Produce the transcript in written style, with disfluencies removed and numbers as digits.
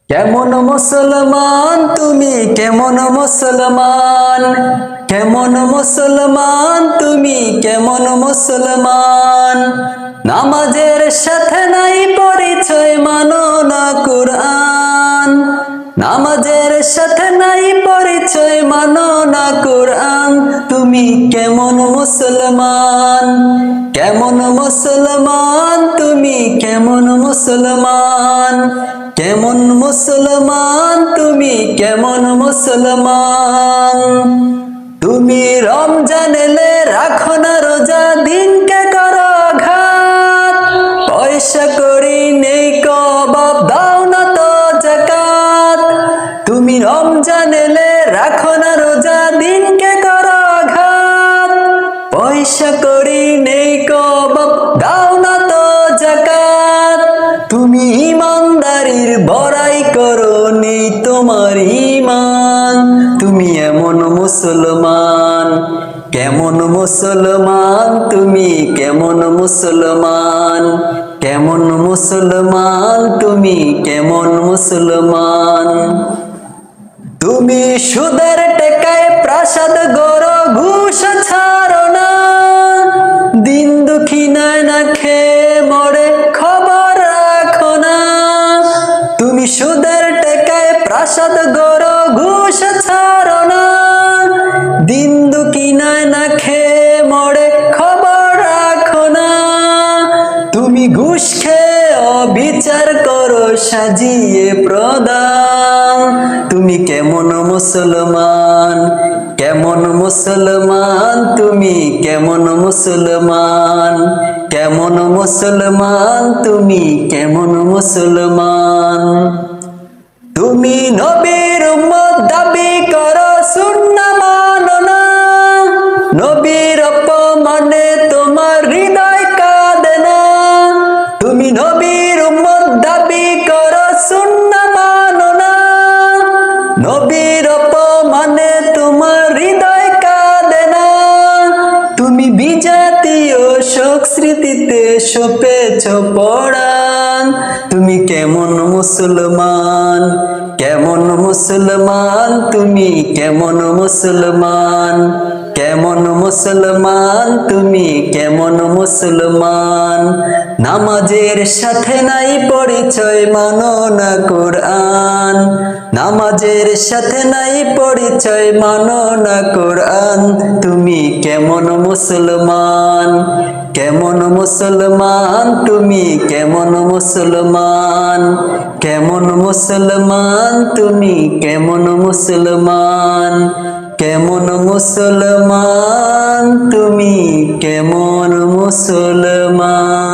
কেমন মুসলমান তুমি, কেমন মুসলমান, কেমন মুসলমান তুমি, কেমন মুসলমান। নামাজের সাথে নাই পরিচয়, মানো না কুরআন। নামাজের সাথে নাই পরিচয়, মানো না কুরআন। তুমি কেমন মুসলমান, কেমন মুসলমান তুমি, কেমন মুসলমান, কেমন মুসলমান তুমি, কেমন মুসলমান। তুমি রমজান এলে রাখো না রোজা, দিনকে করো ঘাত। পয়সা করি নেই কবাব, দাও না তো যাকাত। তুমি রমজান এলে রাখো না রোজা, দিনকে করো ঘাত। পয়সা করি নেই কবাব, দাও না তো যাকাত। তুমি ইমানদারির বড়াই করো, নেই তোমার ঈমান। তুমি এমন মুসলমান, কেমন মুসলমান তুমি, কেমন মুসলমান, কেমন মুসলমান তুমি, কেমন মুসলমান। তুমি সুদের টেকায় প্রাসাদ গড়ো, ঘুষ ছাড়ো না। দিন দুঃখী নাই না খেয়ে মরে, খবর রাখো না। তুমি সুদের টেকায় প্রাসাদ গড়ো, ঘুষ ছাড়ো না। দিন দুঃখী নাই না খেয়ে মরে, খবর রাখো না। তুমি ঘুষ খেয়ে অবিচার করো, সাজিয়ে প্রদান। তুমি কেমন মুসলমান, কেমন মুসলমান তুমি, কেমন মুসলমান, কেমন মুসলমান তুমি, কেমন মুসলমান। তুমি নবীর উম্মত দাবি করো, সুন্নাহ মানো না। নবীর অপমানে তোমার হৃদয় কাঁদে না। তুমি নবীর উম্মত দাবি করো, সুন্নাহ মানো না। নবীর অপমানে তোমার হৃদয় কাঁদে না। তুমি বিজাতীয় শোক স্মৃতিতে সপেছ পরাণ। তুমি কেমন মুসলমান, কেমন মুসলমান তুমি, কেমন মুসলমান, কেমন মুসলমান তুমি, কেমন মুসলমান। নামাজের সাথে নাই পরিচয়, মানো না কুরআন। নামাজের সাথে নাই পরিচয়, মানো না কুরআন। তুমি কেমন মুসলমান, কেমন মুসলমান তুমি, কেমন মুসলমান, কেমন মুসলমান তুমি, কেমন মুসলমান, কেমন মুসলমান তুমি, কেমন মুসলমান।